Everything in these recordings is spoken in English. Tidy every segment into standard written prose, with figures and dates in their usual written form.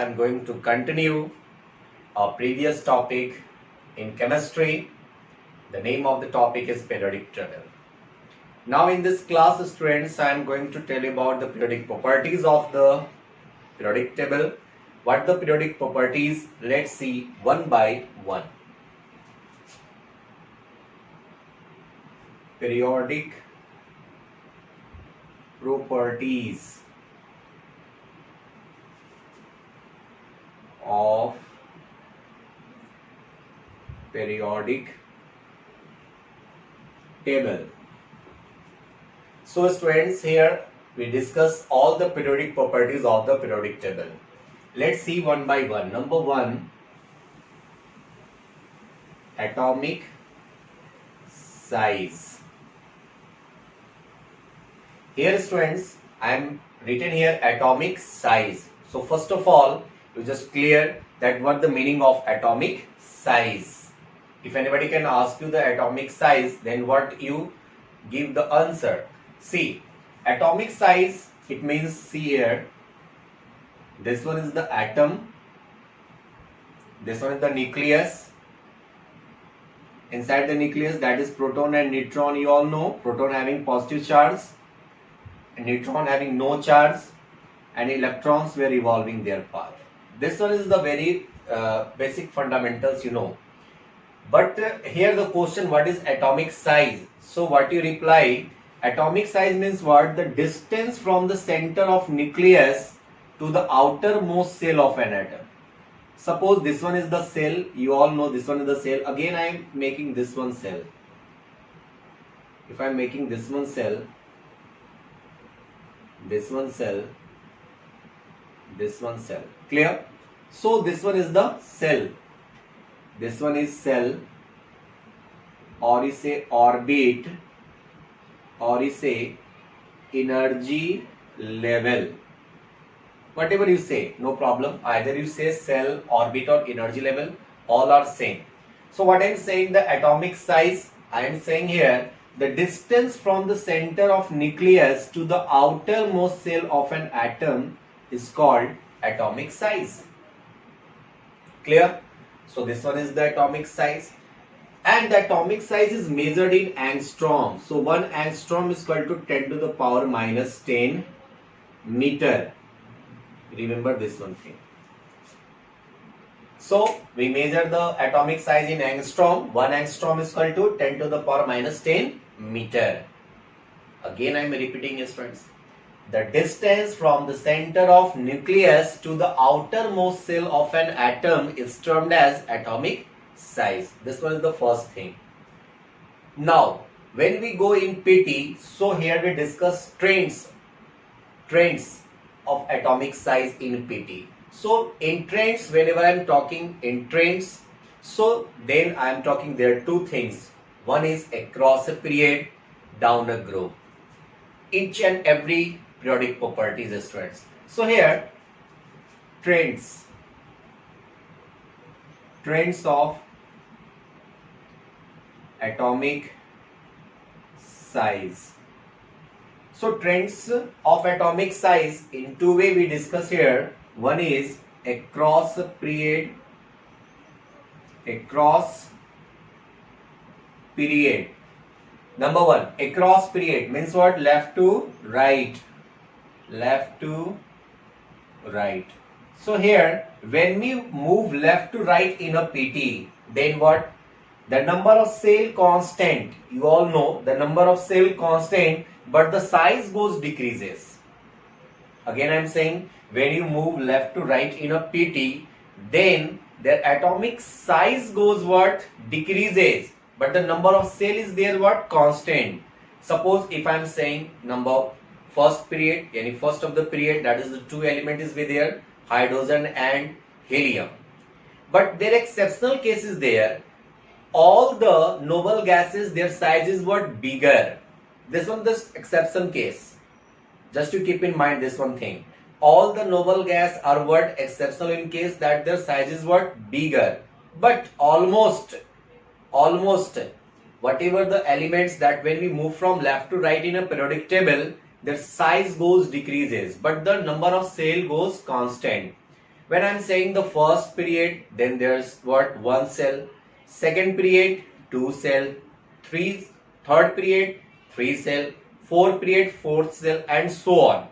I'm going to continue our previous topic in chemistry. The name of the topic is periodic table. Now in this class, students, I am going to tell you about the periodic properties of the periodic table. What the periodic properties? Let's see one by one. Periodic properties of periodic table. So students, here we discuss all the periodic properties of the periodic table. Let's see one by one. Number one, atomic size. Here students, I am written here atomic size. So first of all, you just clear that what the meaning of atomic size. If anybody can ask you the atomic size, then what you give the answer. See, atomic size, it means, see here, this one is the atom, this one is the nucleus. Inside the nucleus, that is proton and neutron, you all know. Proton having positive charge, neutron having no charge, and electrons were revolving their path. This one is the very basic fundamentals, you know. But here the question, what is atomic size? So what you reply, atomic size means what? The distance from the center of nucleus to the outermost cell of an atom. Suppose this one is the cell, you all know this one is the cell. Again I am making this one cell. If I am making this one cell, this one cell, this one cell. Clear? So this one is the cell. This one is cell, or you say orbit, or you say energy level. Whatever you say, no problem. Either you say cell, orbit or energy level, all are same. So what I am saying, the atomic size, I am saying here, the distance from the center of nucleus to the outermost cell of an atom is called atomic size. Clear? So this one is the atomic size. And the atomic size is measured in angstrom. So 1 angstrom is equal to 10 to the power minus 10 meter. Remember this one thing. So we measure the atomic size in angstrom. 1 angstrom is equal to 10 to the power minus 10 meter. Again I am repeating it, friends. The distance from the center of nucleus to the outermost cell of an atom is termed as atomic size. This one is the first thing. Now, when we go in PT, so here we discuss trends of atomic size in PT. So in trends, whenever I am talking in trends, so then I am talking there are two things. One is across a period, down a group. Each and every periodic properties, students. So here, trends of atomic size. So trends of atomic size in two ways we discuss here. One is across a period, Number one, across period means what? Left to right. So here, when we move left to right in a PT, then what? The number of cell constant, you all know the number of cell constant, but the size goes decreases. Again I am saying, when you move left to right in a PT, then their atomic size goes what? Decreases. But the number of cell is there what? Constant. Suppose if I am saying number first period, any first of the period, that is the two element is with there, hydrogen and helium. But there are exceptional cases there. All the noble gases, their size is what? Bigger. This one, this exception case. Just to keep in mind this one thing. All the noble gas are what? Exceptional in case that their size is what? Bigger. But almost whatever the elements that when we move from left to right in a periodic table, their size goes decreases, but the number of cell goes constant. When I'm saying the first period, then there's what? One cell. Second period, two cell. Third period, three cell. Fourth period, fourth cell, and so on.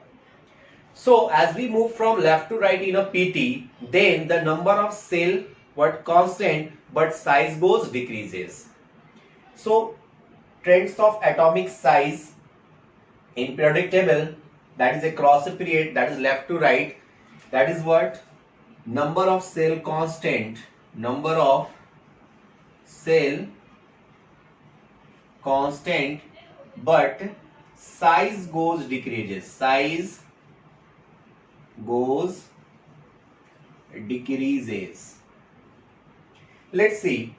So as we move from left to right in a PT, then the number of cell what constant, but size goes decreases. So trends of atomic size in periodic table, that is across a period, that is left to right, that is what? Number of cell constant, number of cell constant, but size goes decreases. Size goes decreases. Let's see.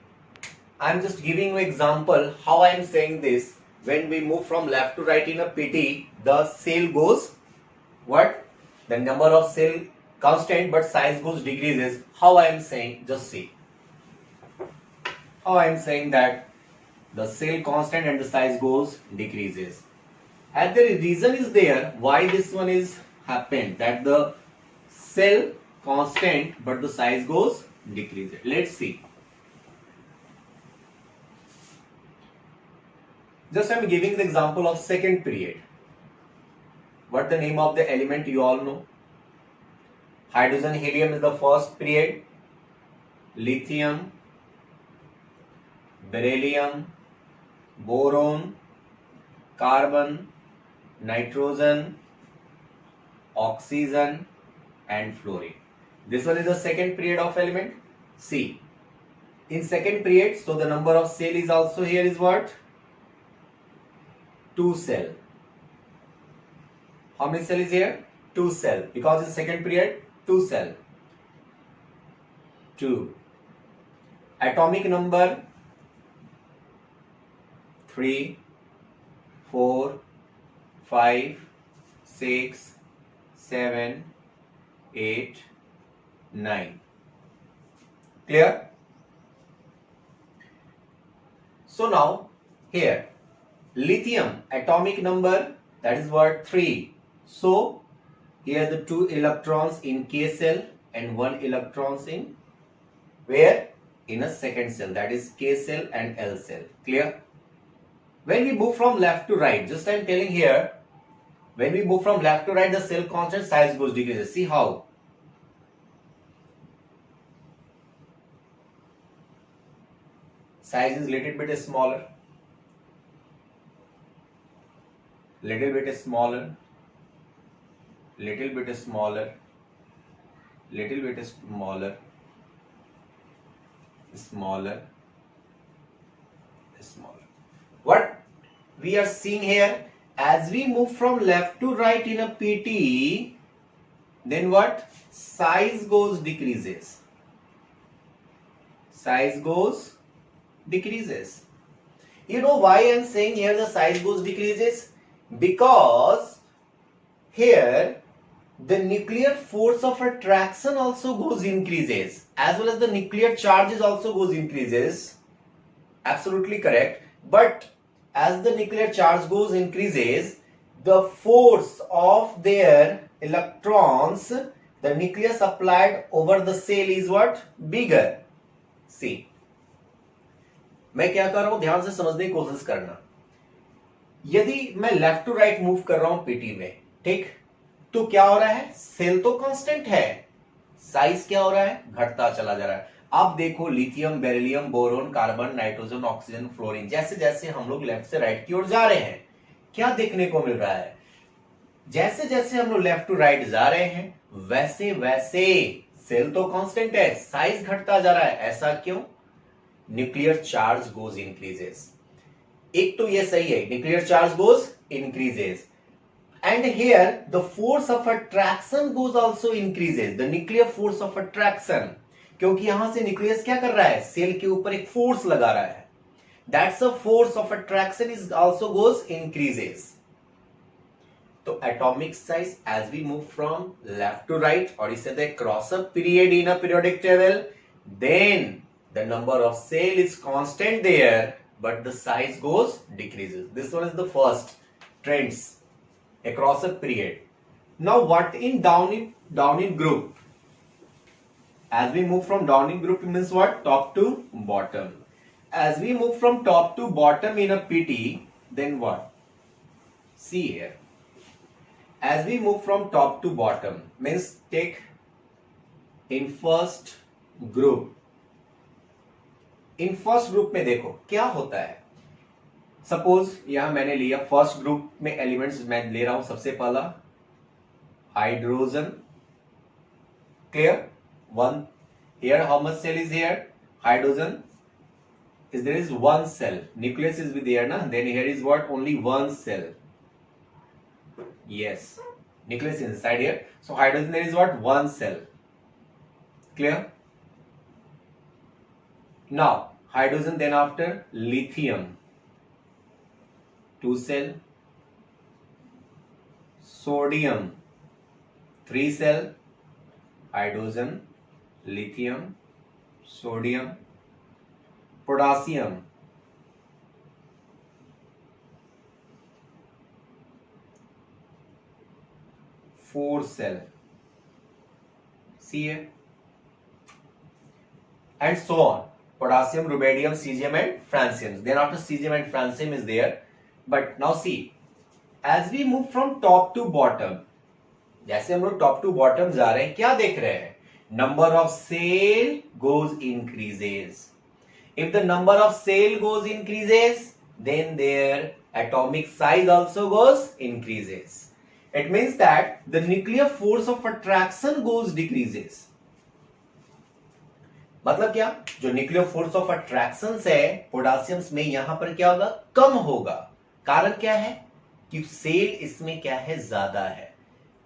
I'm just giving you an example how I am saying this. When we move from left to right in a PT, the cell goes what? The number of cell constant, but size goes decreases. How I am saying? Just see. How I am saying that the cell constant and the size goes decreases. And the reason is there why this one is happened, that the cell constant but the size goes decreases. Let's see. Just I'm giving the example of second period. What the name of the element you all know? Hydrogen, helium is the first period. Lithium, beryllium, boron, carbon, nitrogen, oxygen, and fluorine. This one is the second period of element. C. In second period, so the number of cell is also here is what? 2 cell. How many cell is here? 2 cell. Because in second period, 2 cell. 2. Atomic number 3, 4, 5, 6, 7, 8, 9. Clear? So now here lithium atomic number, that is what? 3. So here the 2 electrons in K cell and 1 electrons in where? In a second cell, that is K cell and L cell. Clear? When we move from left to right, just I am telling here, when we move from left to right, the cell constant size goes decreases. See how? Size is little bit smaller. Little bit smaller. Little bit smaller. Little bit smaller. Smaller. Smaller. What we are seeing here, as we move from left to right in a PT, then what? Size goes decreases. Size goes decreases. You know why I am saying here the size goes decreases? Because here the nuclear force of attraction also goes increases, as well as the nuclear charges also goes increases. Absolutely correct. But as the nuclear charge goes increases, the force of their electrons, the nucleus applied over the cell is what? Bigger. See, मैं क्या कर रहा हूं, ध्यान से समझने की कोशिश करना. यदि मैं लेफ्ट टू राइट मूव कर रहा हूं पीटी में, ठीक, तो क्या हो रहा है? सेल तो कांस्टेंट है, साइज क्या हो रहा है? घटता चला जा रहा है. आप देखो lithium, beryllium, boron, carbon, nitrogen, oxygen, fluorine, जैसे जैसे हम लोग लेफ्ट से राइट की ओर जा रहे हैं, क्या देखने को मिल रहा है? जैसे जैसे हम लोग लेफ्ट टू राइट जा रहे हैं, वैसे वैसे सेल तो कांस्टेंट है, साइज घटता जा रहा है. ऐसा क्यों? Nuclear charge goes increases. एक तो ये सही है, nuclear charge goes increases, and here the force of attraction goes also increases. The nuclear force of attraction, क्योंकि यहां से न्यूक्लियस क्या कर रहा है? सेल के ऊपर एक फोर्स लगा रहा है. That's the force of attraction is also goes increases. तो atomic size as we move from left to right, or इसे दे cross a period in a periodic table, then the number of cell is constant there, but the size goes decreases. This one is the first trends across a period. Now what in down in group? As we move from downing group, it means what? Top to bottom. As we move from top to bottom in a PT, then what? See here. As we move from top to bottom, means take in first group. In first group में देखो क्या होता है. Suppose यहां मैंने लिया first group में elements मैं ले रहा हूं. सबसे पहला hydrogen. Clear? One. Here how much shell is here? Hydrogen is there is one cell. Nucleus is with here na, then here is what? Only one cell. Yes, nucleus is inside here. So hydrogen, there is what? One cell. Clear? Now hydrogen, then after lithium, two cell. Sodium, three cell. Hydrogen, lithium, sodium. Potassium, four cell. See here, and so on. Potassium, rubidium, cesium, and francium. Then after cesium and francium is there. But now see, as we move from top to bottom, जैसे हम लोग top to bottom जा रहे हैं, क्या देख रहे हैं? Number of cell goes increases. If the number of cell goes increases, then their atomic size also goes increases. It means that the nuclear force of attraction goes decreases. मतलब क्या? जो न्यूक्लियर फोर्स ऑफ अट्रैक्शन है potassium में यहां पर क्या होगा? कम होगा. कारण क्या है? कि सेल इसमें क्या है? ज्यादा है.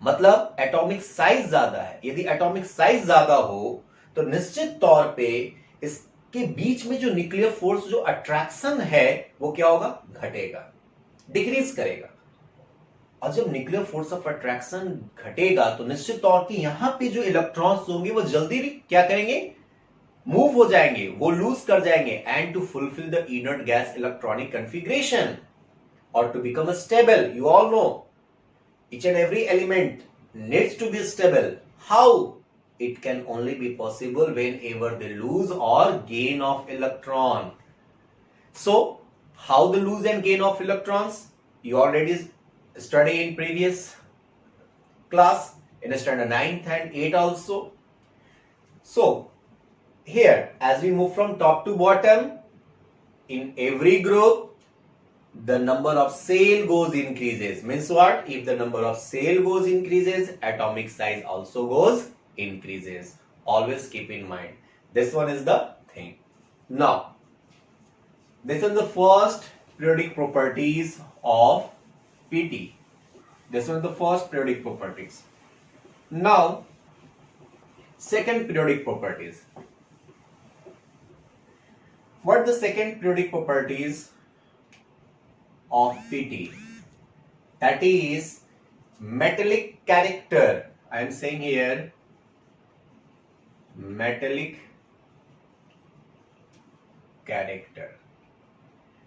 मतलब एटॉमिक साइज ज्यादा है. यदि एटॉमिक साइज ज्यादा हो तो निश्चित तौर पे इस के बीच में जो न्यूक्लियर फोर्स जो अट्रैक्शन है वो क्या होगा? घटेगा, डिक्रीज करेगा. और जब न्यूक्लियर फोर्स ऑफ अट्रैक्शन घटेगा तो निश्चित तौर पे यहां पे जो इलेक्ट्रॉन्स होंगे वो जल्दी क्या करेंगे? मूव हो जाएंगे, वो लूज कर जाएंगे. And to fulfil the inert gas electronic configuration और to become stable, you all know each and every element needs to be stable. How? It can only be possible whenever they lose or gain of electron. So, how the lose and gain of electrons? You already studied in previous class in standard 9th and 8 also. So, here as we move from top to bottom, in every group, the number of cell goes increases. Means what? If the number of cell goes increases, atomic size also goes increases. Always keep in mind. This one is the thing. Now, this is the first periodic properties of PT. This one is the first periodic properties. Now, second periodic properties. What are the second periodic properties of PT? That is metallic character. I am saying here metallic character.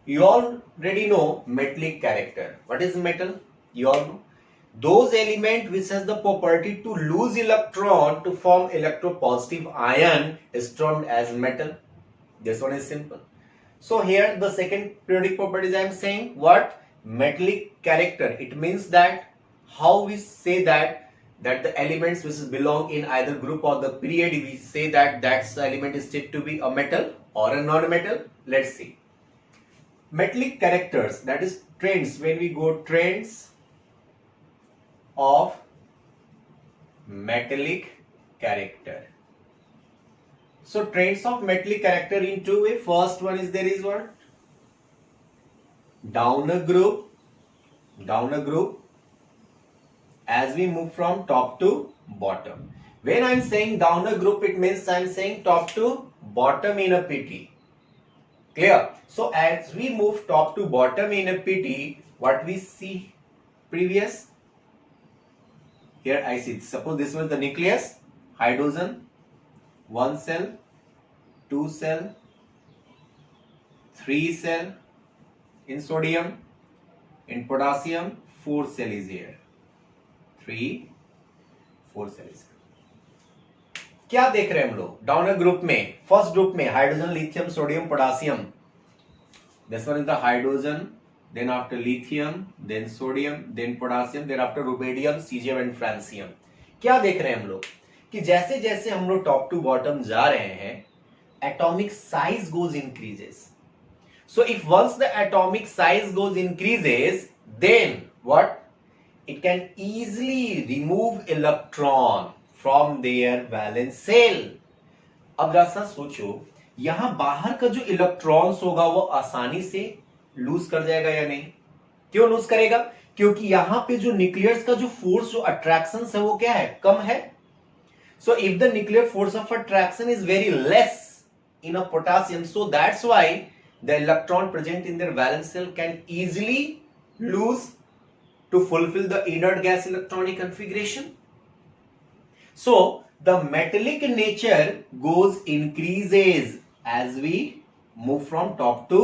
You already know metallic character. What is metal? You all know. Those elements which has the property to lose electron to form electropositive ion is termed as metal. This one is simple. So here the second periodic properties I am saying what? Metallic character. It means that how we say that the elements which belong in either group or the period, we say that that element is said to be a metal or a non-metal. Let's see. Metallic characters, that is trends. When we go trends of metallic character. So traits of metallic character in two ways. First one is there is what? Downer group. Downer group. As we move from top to bottom. When I am saying downer group, it means I am saying top to bottom in a PT. Clear? So as we move top to bottom in a PT, what we see previous? Here I see. Suppose this was the nucleus, hydrogen. One cell, two cell, three cell. In sodium, in potassium, four cell is here. 3, 4 cells. क्या देख रहे हैं हम लोग down a group में? First group में hydrogen, lithium, sodium, potassium. This one is the hydrogen, then after lithium, then sodium, then potassium, then after rubidium, cesium and francium. क्या देख रहे हैं हम लोग कि जैसे जैसे हम लोग टॉप टू बॉटम जा रहे हैं, atomic size goes increases. So if once the atomic size goes increases, then what? It can easily remove electron from their valence shell. अब जरा सा सोचो, यहां बाहर का जो इलेक्ट्रॉन्स होगा वो आसानी से लूज कर जाएगा या नहीं? क्यों लूज करेगा? क्योंकि यहां पे जो न्यूक्लियस का जो फोर्स, जो अट्रैक्शन है वो क्या है? कम है. So if the nuclear force of attraction is very less in a potassium, so that's why the electron present in their valence shell can easily lose to fulfill the inert gas electronic configuration. So the metallic nature goes increases as we move from top to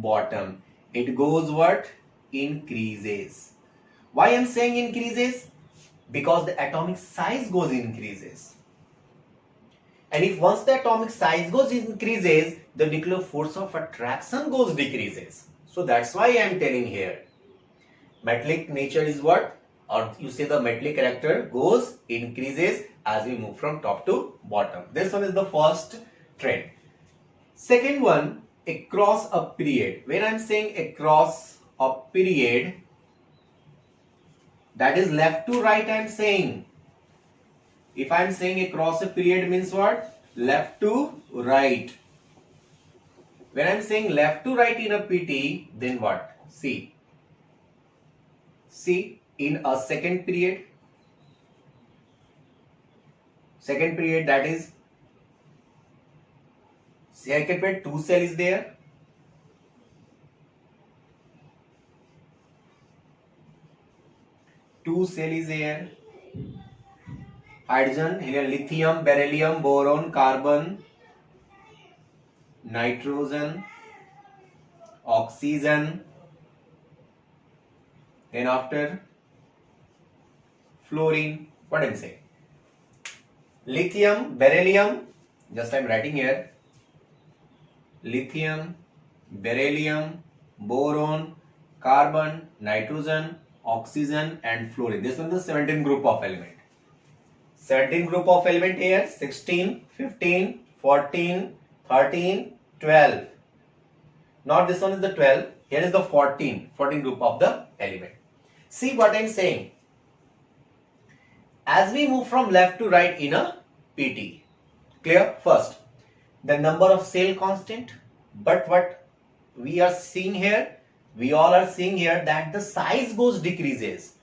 bottom. It goes what? Increases. Why I am saying increases? Because the atomic size goes increases. And if once the atomic size goes increases, the nuclear force of attraction goes decreases. So that's why I am telling here. Metallic nature is what? Or you say the metallic character goes increases as we move from top to bottom. This one is the first trend. Second one, across a period. When I'm saying across a period, that is left to right I'm saying. If I'm saying across a period means what? Left to right. When I'm saying left to right in a PT, then what? See, in a second period, that is second period, 2 cell is there. 2 cell is there. Hydrogen, here lithium, beryllium, boron, carbon, nitrogen, oxygen. Then after fluorine, what I'm saying? Lithium, beryllium, just I'm writing here. Lithium, beryllium, boron, carbon, nitrogen, oxygen and fluorine. This one is the 17th group of element. 17th group of element here, 16, 15, 14, 13, 12. Not this one is the 12. Here is the 14th group of the element. See what I'm saying. As we move from left to right in a PT, clear? First, the number of cell constant, but what we are seeing here, we all are seeing here that the size goes decreases.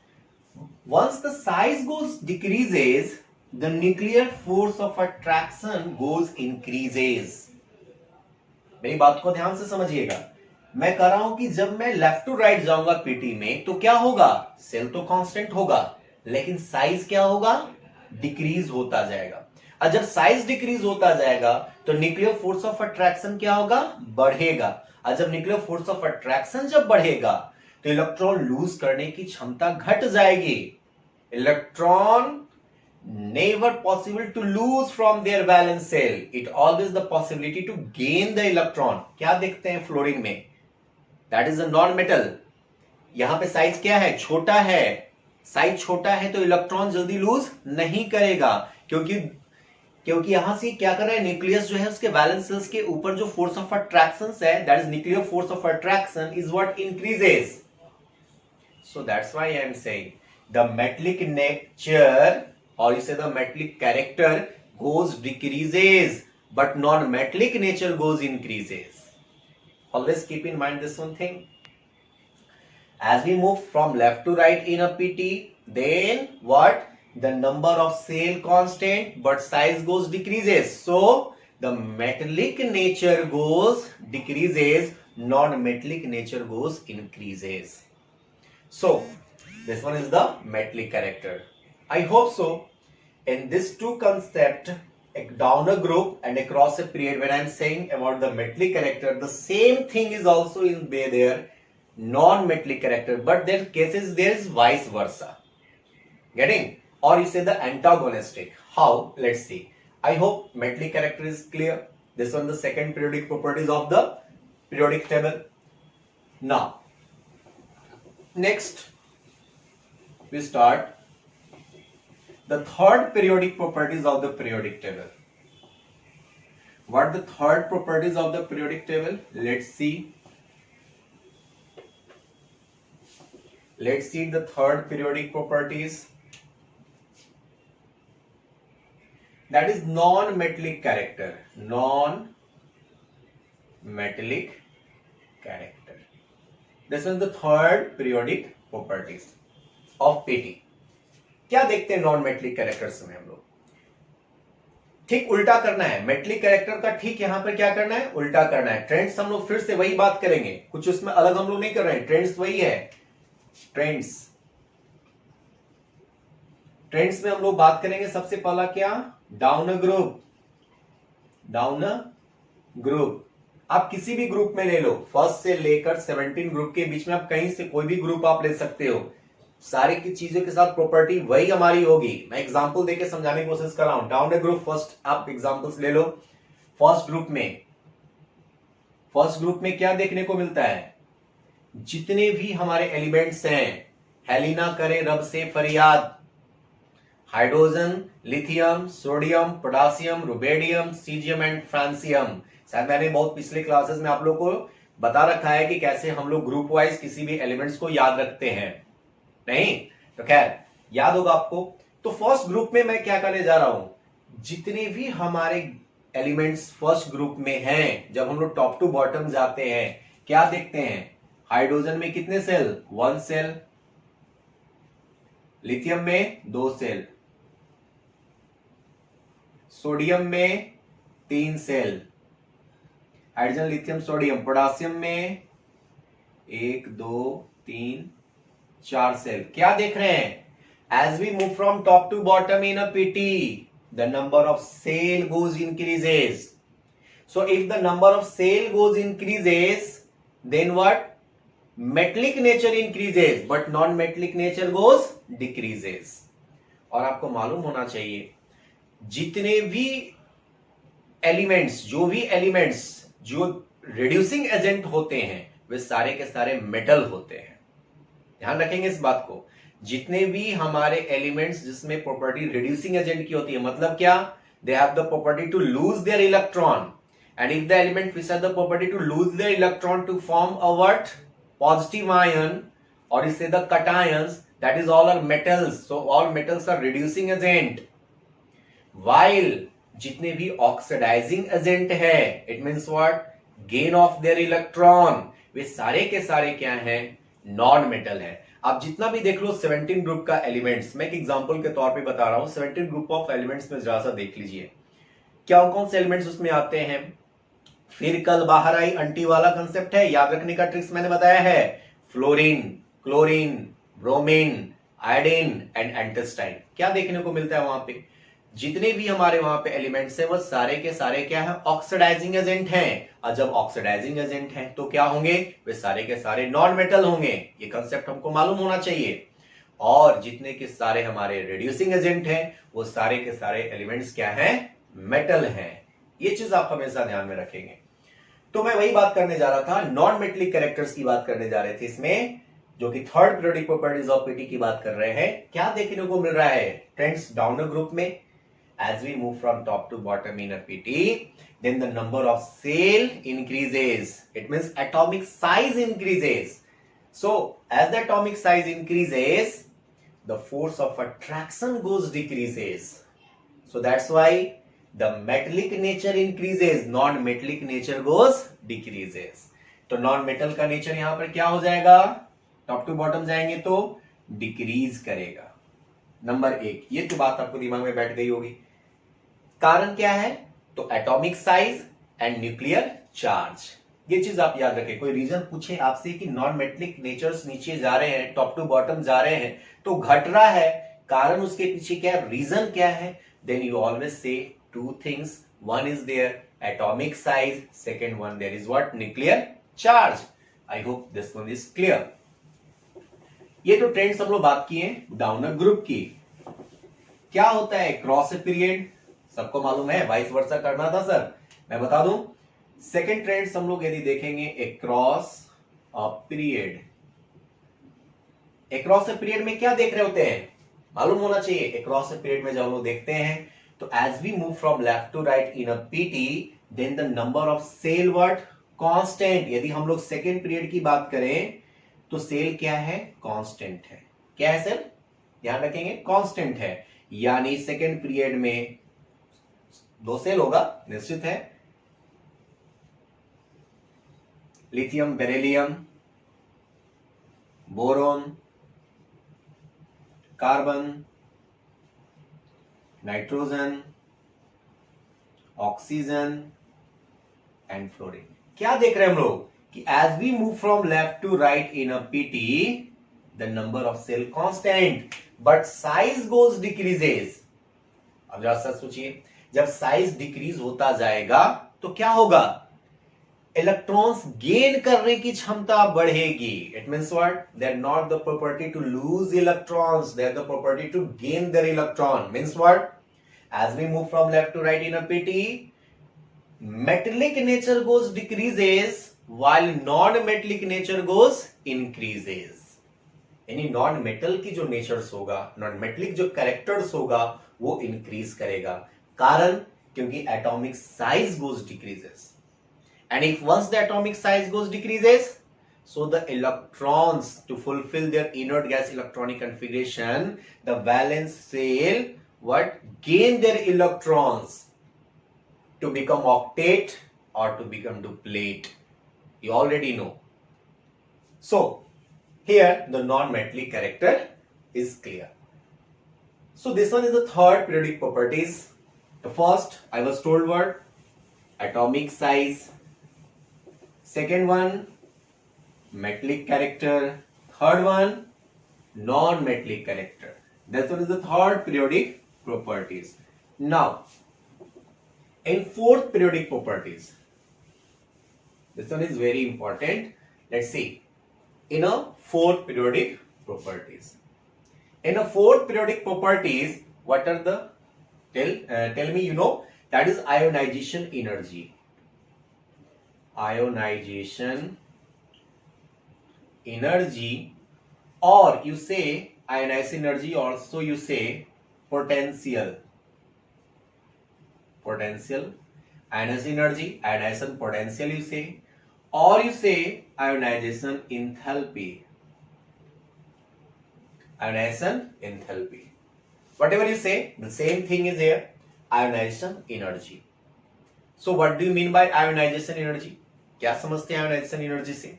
Once the size goes decreases, the nuclear force of attraction goes increases. मेरी बात को ध्यान से समझिएगा. मैं कह रहा हूं कि जब मैं लेफ्ट टू राइट जाऊंगा पीटी में तो क्या होगा? सेल तो कांस्टेंट होगा, लेकिन साइज क्या होगा? डिक्रीज होता जाएगा. और जब साइज डिक्रीज होता जाएगा तो न्यूक्लियर फोर्स ऑफ अट्रैक्शन क्या होगा? बढ़ेगा. और जब न्यूक्लियर फोर्स ऑफ अट्रैक्शन जब बढ़ेगा तो इलेक्ट्रॉन लूज करने की क्षमता घट जाएगी. Electron never possible to lose from their valence shell. It always the possibility to gain the electron. क्या देखते हैं फ्लोरीन में? That is a non-metal. यहां पे साइज क्या है? छोटा है. साइज छोटा है तो इलेक्ट्रॉन जल्दी लूज नहीं करेगा, क्योंकि यहां से क्या कर रहा है? न्यूक्लियस जो है उसके वैलेंस शेल्स के ऊपर जो फोर्स ऑफ अट्रैक्शन है, that is nuclear force of attraction is what? Increases. So that's why I am saying the metallic nature or you say the metallic character goes decreases, but non-metallic nature goes increases. Always keep in mind this one thing. As we move from left to right in a PT, then what? The number of cell constant, but size goes decreases. So the metallic nature goes decreases, non-metallic nature goes increases. So this one is the metallic character. I hope so. In this two concept, down a group and across a period, when I am saying about the metallic character, the same thing is also in there, non-metallic character, but there cases there is vice versa. Getting? Or you say the antagonistic. How? Let's see. I hope metallic character is clear. This one the second periodic properties of the periodic table. Now, next we start the third periodic properties of the periodic table. What the third properties of the periodic table? Let's see. Let's see the third periodic properties. That is non-metallic character. Non-metallic character. This is the third periodic properties of PT. क्या देखते हैं non metallic characters में हम लोग? ठीक उल्टा करना है मेटलिक कैरेक्टर का, ठीक यहां पर क्या करना है? उल्टा करना है. ट्रेंड्स हम लोग फिर से वही बात करेंगे, कुछ उसमें अलग हम लोग नहीं कर रहे हैं. ट्रेंड्स वही है. ट्रेंड्स में हम लोग बात करेंगे सबसे पहला क्या? Down a group. Down a group आप किसी भी ग्रुप में ले लो, फर्स्ट से लेकर 17 ग्रुप के बीच में आप कहीं से कोई भी ग्रुप आप ले सकते हो. सारी की चीजों के साथ प्रॉपर्टी वही हमारी होगी. मैं एग्जांपल देके समझाने की कोशिश कर रहा हूं. डाउन अ ग्रुप फर्स्ट आप एग्जांपल्स ले लो. फर्स्ट ग्रुप में क्या देखने को मिलता है? जितने भी हमारे एलिमेंट्स हैं, हेलिना करे रब से फरियाद, hydrogen, lithium, sodium, potassium, rubidium, caesium and francium. शायद मैंने बहुत पिछले क्लासेस में आप लोग को बता रखा है कि कैसे हम लोग ग्रुप वाइज किसी भी एलिमेंट्स को याद रखते हैं. नहीं तो खैर याद होगा आपको. तो फर्स्ट ग्रुप में मैं क्या करने जा रहा हूं? जितने भी हमारे एलिमेंट्स फर्स्ट ग्रुप में हैं, जब हम लोग टॉप टू बॉटम जाते हैं क्या देखते हैं? हाइड्रोजन में कितने सेल? 1 सेल. लिथियम में 2 सेल. सोडियम में 3 shell. Hydrogen, lithium, sodium. Potassium में 1 2 3 4 सेल. क्या देख रहे हैं? As we move from top to bottom in a PT, the number of shell goes increases. So if the number of shell goes increases, then what? Metallic nature increases, but non metallic nature goes decreases. और आपको मालूम होना चाहिए जितने भी elements, जो reducing agent होते हैं वे सारे के सारे मेटल होते हैं. ध्यान रखेंगे इस बात को. जितने भी हमारे एलिमेंट्स जिसमें प्रॉपर्टी रिड्यूसिंग एजेंट की होती है, मतलब क्या? They have the property to lose their electron, and if the element which have the property to lose their electron to form a what? Positive ion, और इससे the cations, that is all are metals. So all metals are reducing agent. While जितने भी oxidising agent है, it means what? Gain of their electron, वे सारे के सारे क्या हैं? नॉन मेटल है. आप जितना भी देख लो 17 ग्रुप का एलिमेंट्स, मैं एक एग्जांपल के तौर पे बता रहा हूं. 17 ग्रुप ऑफ एलिमेंट्स में जरा सा देख लीजिए क्या कौन से एलिमेंट्स उसमें आते हैं. फिर कल बाहर आई अंटी वाला कंसेप्ट है, याद रखने का ट्रिक्स मैंने बताया है. Fluorine, chlorine, bromine, iodine and astatine. क्या देखने को मिलता है वहां पे? जितने भी हमारे वहां पे एलिमेंट्स हैं वो सारे के सारे क्या है? ऑक्सीडाइजिंग एजेंट हैं. और जब ऑक्सीडाइजिंग एजेंट हैं तो क्या होंगे? वे सारे के सारे नॉन मेटल होंगे. ये कंसेप्ट हमको मालूम होना चाहिए. और जितने के सारे हमारे रिड्यूसिंग एजेंट हैं वो सारे के सारे एलिमेंट्स क्या हैं? मेटल हैं. ये चीज आप हमेशा ध्यान में रखेंगे. तो मैं वही बात करने जा रहा था, नॉन मेटलिक कैरेक्टर्स की बात करने जा रहे थे इसमें, जो कि third periodic properties of PT की बात कर रहे हैं. क्या देखने को मिल रहा है? ट्रेंड्स डाउन अ ग्रुप में, as we move from top to bottom in a PT, then the number of cell increases. It means atomic size increases. So as the atomic size increases, the force of attraction goes decreases. So that's why the metallic nature increases, non-metallic nature goes decreases. तो non metal का nature यहां पर क्या हो जाएगा? Top to bottom जाएंगे तो decrease करेगा. नंबर 1, ये तो बात आपको दिमाग में बैठ गई होगी. कारण क्या है? तो atomic size and nuclear charge. ये चीज आप याद रखें. कोई रीजन पूछे आपसे कि नॉन मेटलिक नेचर्स नीचे जा रहे हैं, टॉप टू बॉटम जा रहे हैं, तो घट रहा है, कारण उसके पीछे क्या है, रीजन क्या है? Then you always say 2 things. One is their atomic size, second one there is what? Nuclear charge. I hope this one is clear. ये तो ट्रेंड्स हम लोग बात किए डाउन अ ग्रुप की. क्या होता है क्रॉस ए पीरियड? सबको मालूम है, वाइस वर्सा करना था सर, मैं बता दूं। सेकेंड ट्रेंड्स हम लोग यदि देखेंगे across a period, across a period में क्या देख रहे होते हैं, मालूम होना चाहिए। अक्रॉस अ पीरियड में जब हम लोग देखते हैं तो as we move from left to right in a PT then the number of shell what constant. यदि हम लोग सेकेंड पीरियड की बात करें तो सेल क्या है, कांस्टेंट है। क्या है सेल, ध्यान रखेंगे कांस्टेंट है, यानी सेकेंड पीरियड में 2 सेल होगा निश्चित है, lithium, beryllium, boron, carbon, nitrogen, oxygen and fluorine. क्या देख रहे हैं हम लोग कि as we move from left to right in a PT the number of shell constant but size goes decreases. अब जरा सा सोचिए, जब साइज डिक्रीज होता जाएगा तो क्या होगा, इलेक्ट्रॉन्स गेन करने की क्षमता बढ़ेगी। It means what, they are not the property to lose electrons, they are the property to gain their electron. Means what, as we move from left to right in a PT, metallic nature goes decreases while non-metallic nature goes increases। यानी non metal की जो natures होगा, non metallic जो characters होगा वो increase करेगा। कारण, क्योंकि atomic size goes decreases, and if once the atomic size goes decreases, so the electrons to fulfill their inert gas electronic configuration, the valence shell what gain their electrons to become octet or to become duplate. You already know. So here the non-metallic character is clear. So this one is the third periodic properties. The first I was told what, atomic size. Second one, metallic character. Third one, non-metallic character. This one is the third periodic properties. Now in fourth periodic properties, this one is very important. Let's see, in a fourth periodic properties, in a fourth periodic properties, what are the, tell me, you know, that is ionization energy. Ionization energy, or you say ionization energy, also you say potential, ionization energy, ionization potential you say, or you say ionization enthalpy, whatever you say, the same thing is here, ionization energy. So what do you mean by ionization energy? क्या समझते हैं ionization energy से?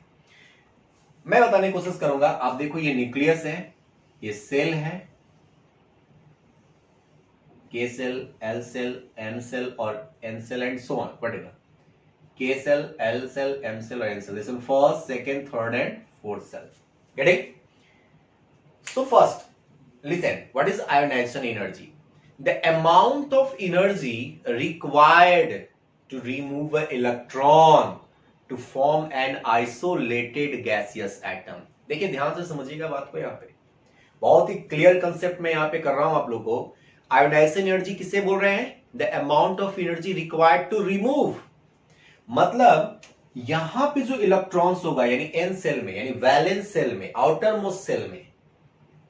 मैं बताने की कोशिश करूंगा। आप देखो, ये न्यूक्लियस है, ये सेल है, K cell, L cell, M cell और N cell and so on, whatever. K cell, L cell, M cell or N cell. This is first, second, third and fourth cell. Getting? So first, listen. What is ionization energy? The amount of energy required to remove an electron to form an isolated gaseous atom. देखिए ध्यान से समझिएगा बात को, यहाँ पे बहुत ही clear concept में यहाँ पे कर रहा हूं आप लोगों को। आयोनाइजेशन एनर्जी किसे बोल रहे हैं, the amount of energy required to remove, मतलब यहां पे जो इलेक्ट्रॉन्स होगा, यानी एन सेल में, यानी वैलेंस सेल में, आउटर मोस्ट सेल में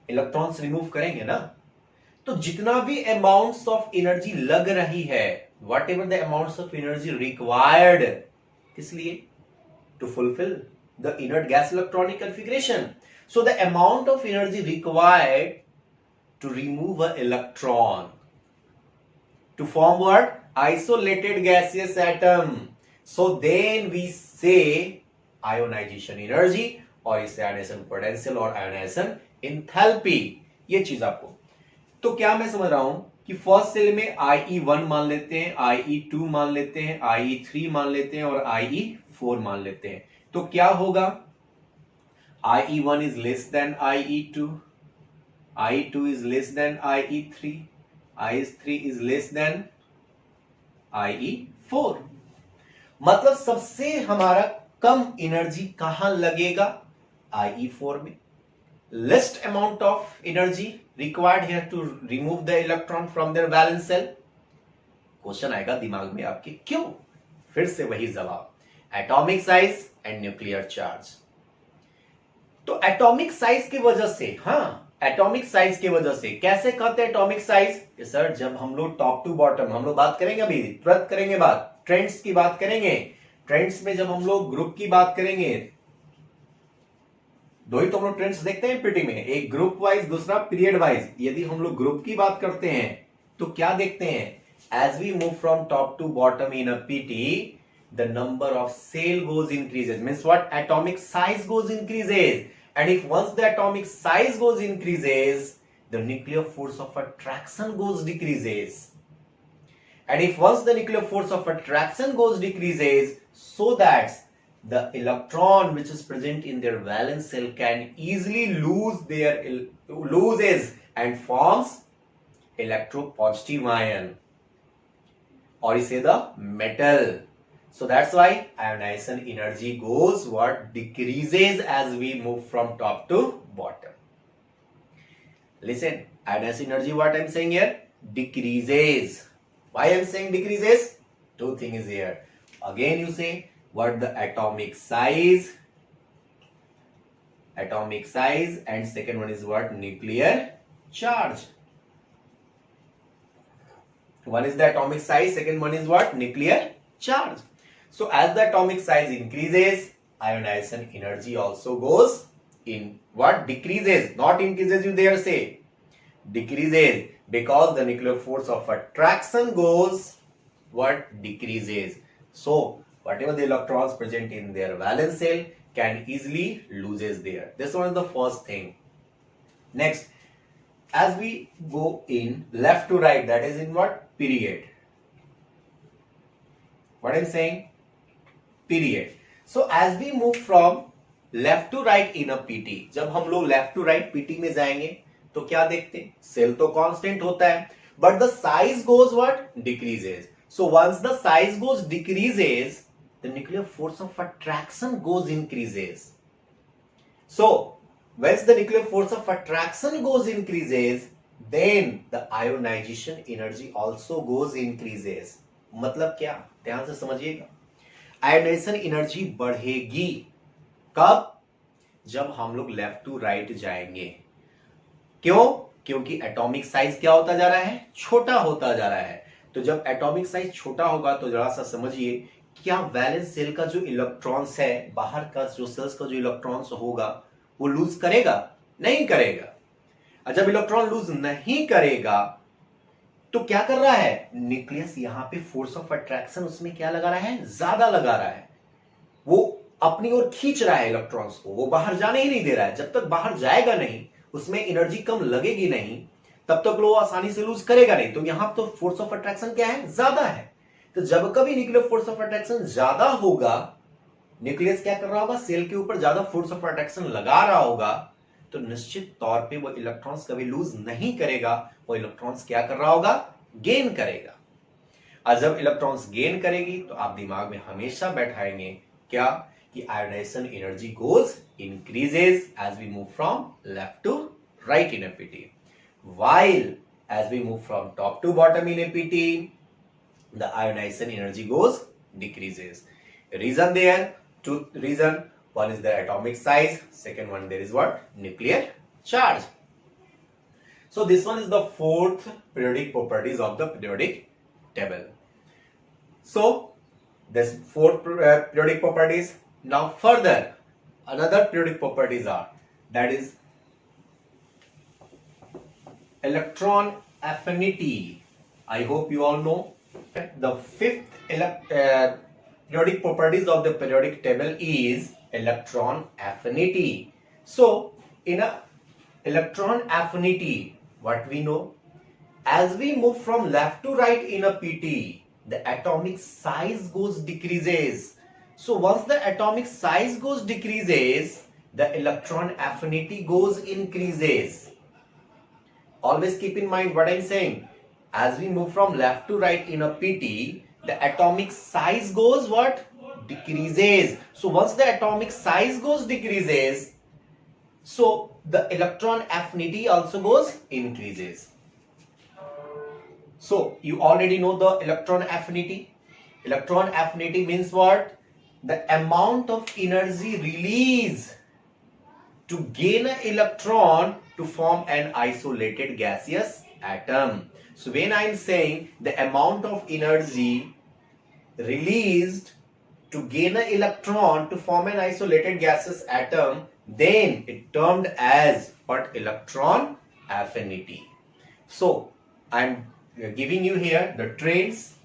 इलेक्ट्रॉन्स रिमूव करेंगे ना, तो जितना भी अमाउंट्स ऑफ एनर्जी लग रही है, whatever the amounts of energy required, किस लिए, to fulfil the inert gas electronic configuration. So the amount of energy required to remove an electron to form what? Isolated gaseous atom. So then we say ionization energy, और इसे ionization potential और ionization enthalpy. ये चीज आपको, तो क्या मैं समझ रहा हूं कि फर्स्ट सेल में IE1 मान लेते हैं, IE2 मान लेते हैं, IE3 मान लेते हैं और IE4 मान लेते हैं, तो क्या होगा, IE1 is less than IE2, IE2 is less than IE3, IE3 is less than IE4. मतलब सबसे हमारा कम एनर्जी कहां लगेगा, IE4 में. Least amount of energy required here to remove the electron from their valence cell, question आएगा दिमाग में आपके, क्यों? फिर से वही जवाब, atomic size and nuclear charge. तो एटॉमिक साइज की वजह से, हाँ एटॉमिक साइज की वजह से कैसे कहते हैं एटॉमिक साइज? सर जब हम लोग टॉप टू बॉटम, हम लोग बात करेंगे अभी, तुरंत करेंगे बात, ट्रेंड्स की बात करेंगे। ट्रेंड्स में जब हम लोग ग्रुप की बात करेंगे, दो ही तो हम लोग ट्रेंड्स देखते हैं पीटी में, एक ग्रुप वाइज, दूसरा पीरियड वाइज। यदि हम लोग ग्रुप की बात करते हैं तो क्या देखते हैं? As we move from top to bottom in a PT, the number of cell goes increases, means what? Atomic size goes increases, and if once the atomic size goes increases, the nuclear force of attraction goes decreases, and if once the nuclear force of attraction goes decreases, so that the electron which is present in their valence shell can easily loses and forms electropositive ion, or you say the metal. So that's why ionization energy goes what? Decreases as we move from top to bottom. Listen, ionization energy, what I'm saying here? Decreases. Why I'm saying decreases? Two things here. Again you say what? The atomic size, and second one is what? Nuclear charge. One is the atomic size, second one is what? Nuclear charge. So as the atomic size increases, ionization energy also goes in what? Decreases, not increases, you there say decreases, because the nuclear force of attraction goes what? Decreases. So whatever the electrons present in their valence shell can easily loses there. This one is the first thing. Next, as we go in left to right, that is in what? Period. What I'm saying? Period. So as we move from left to right in a PT, जब हम लोग left to right PT में जाएंगे तो क्या देखते हैं? Cell तो कांस्टेंट होता है, but the size goes what? Decreases. So once the size goes decreases, the nuclear force of attraction goes increases. So once the nuclear force of attraction goes increases, then the ionisation energy also goes increases. मतलब क्या? ध्यान से समझिएगा. Ionisation energy बढ़ेगी कब? जब हम लोग लेफ्ट टू राइट जाएंगे. क्यों? क्योंकि एटॉमिक साइज क्या होता जा रहा है? छोटा होता जा रहा है. तो जब एटॉमिक साइज छोटा होगा तो जरा सा समझिए, क्या वैलेंस सेल का जो इलेक्ट्रॉन्स है, बाहर का जो सेल्स का जो इलेक्ट्रॉन्स होगा, वो लूज करेगा? नहीं करेगा. और जब इलेक्ट्रॉन लूज नहीं करेगा तो क्या कर रहा है? न्यूक्लियस यहां पे फोर्स ऑफ अट्रैक्शन उसमें क्या लगा रहा है? ज्यादा लगा रहा है. वो अपनी ओर खींच रहा है इलेक्ट्रॉन्स को, वो बाहर जाने ही नहीं दे रहा है. जब तक बाहर जाएगा नहीं, उसमें एनर्जी कम लगेगी नहीं, तब तक वो आसानी से लूज करेगा नहीं. तो यहां तो फोर्स ऑफ अट्रैक्शन क्या है? ज्यादा है. तो जब कभी न्यूक्लियर फोर्स ऑफ अट्रैक्शन ज्यादा होगा, न्यूक्लियस क्या कर रहा होगा? सेल के ऊपर ज्यादा फोर्स ऑफ अट्रैक्शन लगा रहा होगा, तो निश्चित तौर पे वो इलेक्ट्रॉन्स कभी लूज नहीं करेगा. वो इलेक्ट्रॉन्स क्या कर रहा होगा? गेन करेगा. और जब इलेक्ट्रॉन्स गेन करेगी तो आप दिमाग में हमेशा बैठाएंगे क्या? कि ionisation energy goes increases as we move from left to right in a PT, while as we move from top to bottom in a PT, the ionization energy goes decreases. Reason there, two reason. One is the atomic size, second one there is what? Nuclear charge. So this one is the fourth periodic properties of the periodic table. So this fourth periodic properties. Now further another periodic properties are, that is electron affinity. I hope you all know. The fifth periodic properties of the periodic table is electron affinity. So in a electron affinity, what we know, as we move from left to right in a PT, the atomic size goes decreases. So once the atomic size goes decreases, the electron affinity goes increases. Always keep in mind what I'm saying. As we move from left to right in a PT, the atomic size goes what? Decreases. So once the atomic size goes decreases, so the electron affinity also goes increases. So you already know the electron affinity. Electron affinity means what? The amount of energy released to gain an electron to form an isolated gaseous atom. So when I am saying the amount of energy released to gain an electron to form an isolated gaseous atom, then it termed as what? Electron affinity. So I am giving you here the trends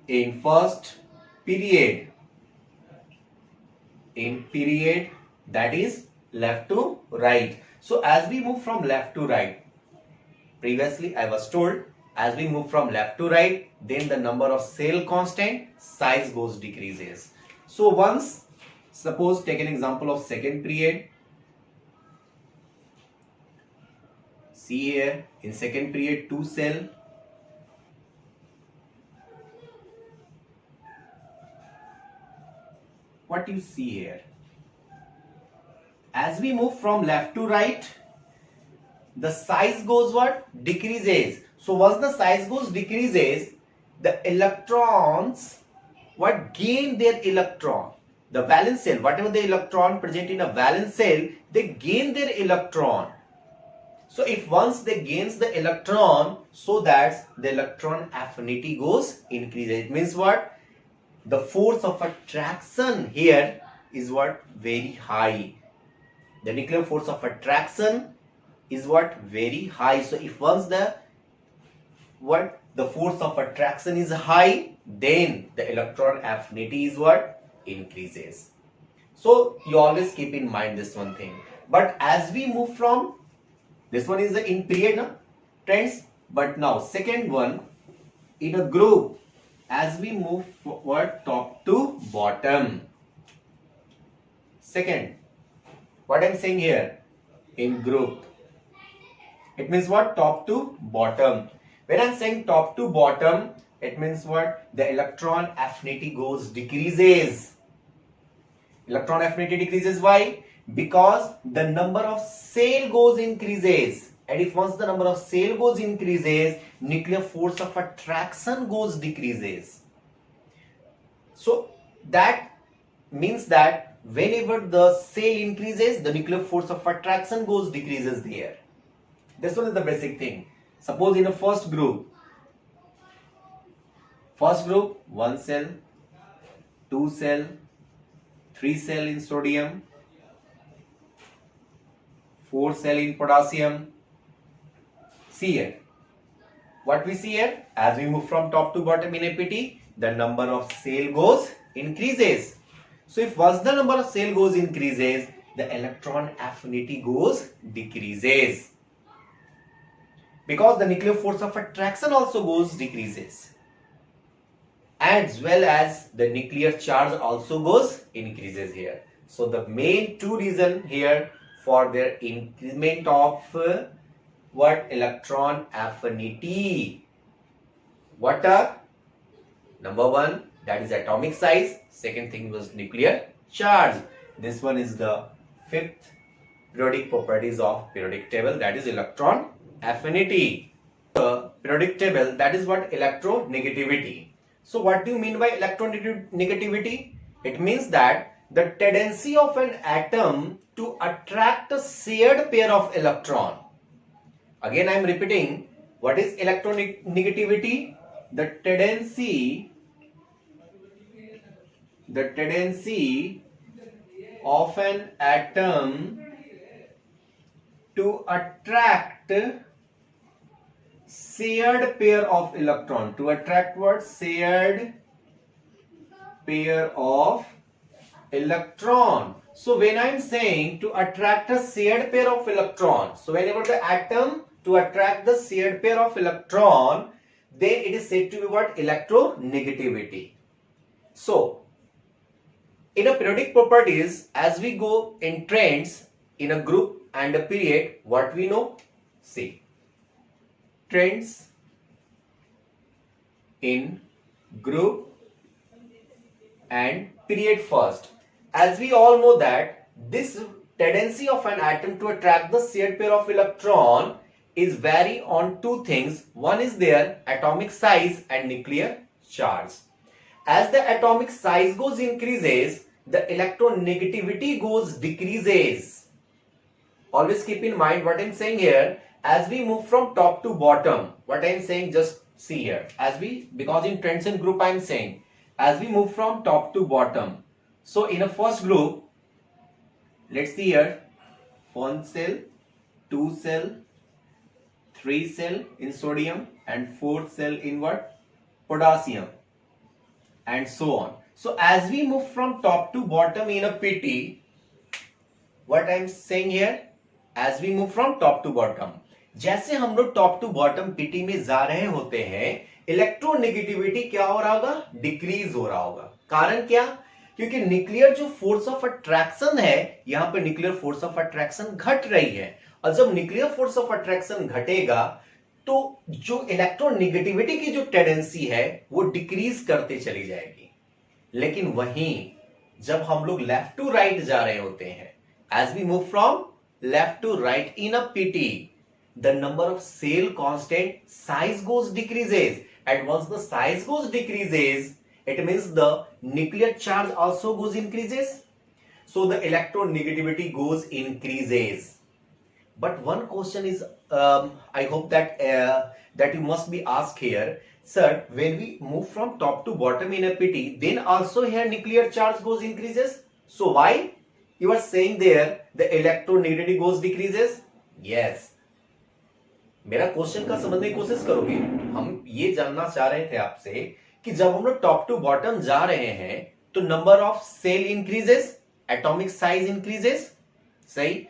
in first period, in period, that is left to right. So as we move from left to right, previously I was told, as we move from left to right, then the number of cell constant, size goes decreases. So once, suppose take an example of second period. See here, in second period, 2 cell. What you see here? As we move from left to right, the size goes what? Decreases. So once the size goes decreases, the electrons what? Gain their electron. The valence shell, whatever the electron present in a valence shell, they gain their electron. So if once they gains the electron, so that the electron affinity goes increases. It means what? The force of attraction here is what? Very high. The nuclear force of attraction is what? Very high. So if once the what? The force of attraction is high, then the electron affinity is what? Increases. So you always keep in mind this one thing. But as we move from, this one is the in period trends, but now second one, in a group, as we move forward top to bottom. Second, what I'm saying here, in group, it means what? Top to bottom. When I'm saying top to bottom, it means what? The electron affinity goes decreases. Electron affinity decreases. Why? Because the number of cell goes increases. And if once the number of cell goes increases, nuclear force of attraction goes decreases. So that means that whenever the cell increases, the nuclear force of attraction goes decreases there. This one is the basic thing. Suppose in a first group, 1 cell, 2 cell, 3 cell in sodium, 4 cell in potassium. See here. What we see here? As we move from top to bottom in APT, the number of cell goes increases. So if once the number of cell goes increases, the electron affinity goes decreases. Because the nuclear force of attraction also goes decreases. As well as the nuclear charge also goes increases here. So the main two reasons here for their increment of what? Electron affinity. What are? Number one, that is atomic size. Second thing was nuclear charge. This one is the fifth periodic properties of periodic table, that is electron affinity. The periodic table, that is what? Electronegativity. So what do you mean by electronegativity? It means that the tendency of an atom to attract a shared pair of electron. Again I am repeating, what is electronegativity? The tendency of an atom to attract shared pair of electron. To attract what? Shared pair of electron. So when I am saying to attract a shared pair of electron, so whenever the atom to attract the shared pair of electron, then it is said to be what? Electronegativity. So in a periodic properties, as we go in trends in a group and a period, what we know? See, trends in group and period first. As we all know that this tendency of an atom to attract the shared pair of electron is vary on two things. One is their atomic size and nuclear charge. As the atomic size goes increases, the electronegativity goes decreases. Always keep in mind what I'm saying here. As we move from top to bottom, what I'm saying, just see here. Because in trends and group I'm saying, as we move from top to bottom. So in a first group, let's see here, 1 cell, 2 cell, 3 cell in sodium, and 4th cell in what? Potassium, and so on. So as we move from top to bottom in a PT, what I'm saying here, as we move from top to bottom, जैसे हम लोग top to bottom PT में जा रहे होते हैं, electronegativity क्या हो रहा होगा? डिक्रीज हो रहा होगा. कारण क्या? क्योंकि न्यूक्लियर जो फोर्स ऑफ अट्रैक्शन है, यहां पे न्यूक्लियर फोर्स ऑफ अट्रैक्शन घट रही है, और जब न्यूक्लियर फोर्स ऑफ अट्रैक्शन घटेगा तो जो इलेक्ट्रोनेगेटिविटी की जो टेंडेंसी है वो डिक्रीज करते चली जाएगी. लेकिन वहीं जब हम लोग लेफ्ट टू राइट जा रहे होते हैं, as we move from left to right in a PT, the number of cell constant size goes decreases, and once the size goes decreases, it means the nuclear charge also goes increases, so the electronegativity goes increases. But one question is, I hope that that you must be asked here, sir, when we move from top to bottom in a PT, then also here nuclear charge goes increases, so why you are saying there the electronegativity goes decreases? Yes, मेरा question का समझने की कोशिश करोगे. हम ये जानना चाह रहे थे आपसे कि जब हम लोग टॉप टू बॉटम जा रहे हैं तो number of shell increases, atomic size increases. सही.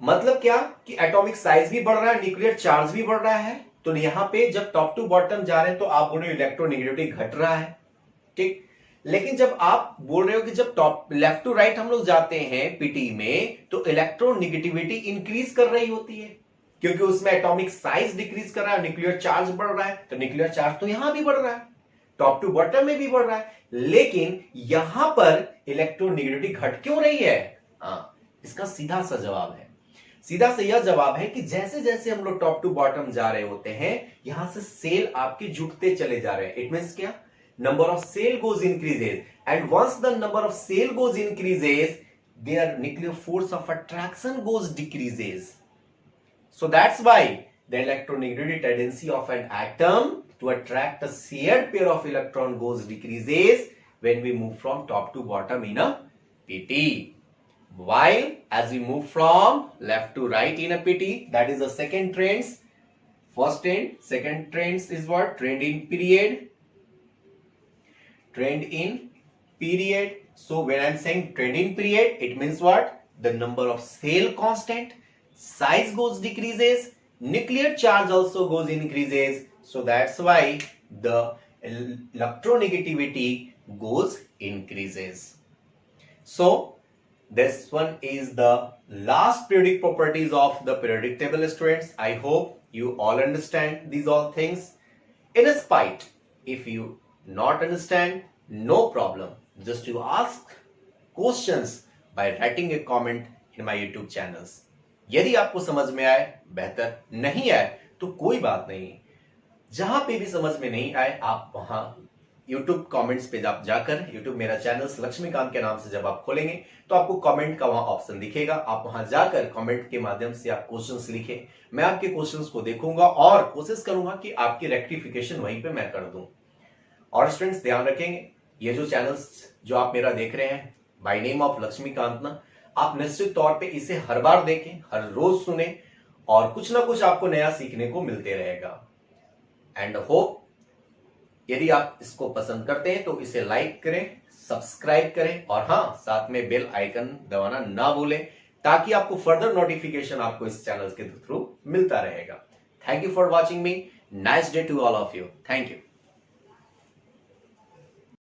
मतलब क्या कि एटॉमिक साइज भी बढ़ रहा है, न्यूक्लियर चार्ज भी बढ़ रहा है. तो यहां पे जब टॉप टू बॉटम जा रहे हैं तो आप बोल रहे हो इलेक्ट्रोनेगेटिविटी घट रहा है. ठीक. लेकिन जब आप बोल रहे हो कि जब टॉप लेफ्ट टू राइट हम लोग जाते हैं पीटी में तो इलेक्ट्रोनेगेटिविटी इंक्रीज कर रही होती है, क्योंकि उसमें एटॉमिक साइज डिक्रीज कर रहा है, न्यूक्लियर चार्ज बढ़ रहा है. तो न्यूक्लियर चार्ज तो यहां भी बढ़ रहा है, टॉप टू बॉटम में भी बढ़ रहा है. लेकिन यहां पर इलेक्ट्रोनेगेटिविटी घट क्यों रही है? इसका सीधा सा जवाब है. सीधा सा यह जवाब है कि जैसे जैसे हम लोग टॉप टू बॉटम जा रहे होते हैं, यहां से सेल आपके जुटते चले जा रहे हैं. इट मींस क्या? Number of shell goes increases, and once the number of shell goes increases, their nuclear force of attraction goes decreases. So that's why the electronegativity tendency of an atom to attract a shared pair of electron goes decreases when we move from top to bottom in a PT. While as we move from left to right in a PT, that is the second trends. First trend, second trends is what? Trend in period. Trend in period. So when I'm saying trend in period, it means what? The number of cell constant, size goes decreases, nuclear charge also goes increases, so that's why the electronegativity goes increases. So this one is the last periodic properties of the periodic table, students. I hope you all understand these all things. In spite if you not understand, no problem, just you ask questions by writing a comment in my YouTube channels. यदि आपको समझ में आए बेहतर, नहीं आए तो कोई बात नहीं. जहां पे भी समझ में नहीं आए आप वहां YouTube कमेंट्स पे आप जाकर, YouTube मेरा चैनल लक्ष्मीकांत के नाम से जब आप खोलेंगे तो आपको कमेंट का वहां ऑप्शन दिखेगा. आप वहां जाकर कमेंट के माध्यम से आप क्वेश्चंस लिखें. मैं आपके क्वेश्चंस को देखूंगा और कोशिश करूंगा कि आपकी रेक्टिफिकेशन वहीं पे मैं कर दूं. और स्टूडेंट्स ध्यान रखेंगे, ये जो चैनल्स जो आप मेरा देख रहे हैं बाय नेम ऑफ लक्ष्मीकांत ना, आप निश्चित तौर पे इसे हर बार देखें, हर रोज सुने, और कुछ ना कुछ आपको नया सीखने को मिलते रहेगा. एंड होप यदि आप इसको पसंद करते हैं तो इसे लाइक करें, सब्सक्राइब करें, और हाँ, साथ में बेल आइकन दबाना ना भूलें, ताकि आपको फर्दर नोटिफिकेशन आपको इस चैनल के थ्रू मिलता रहेगा. Thank you for watching me. Nice day to all of you. Thank you.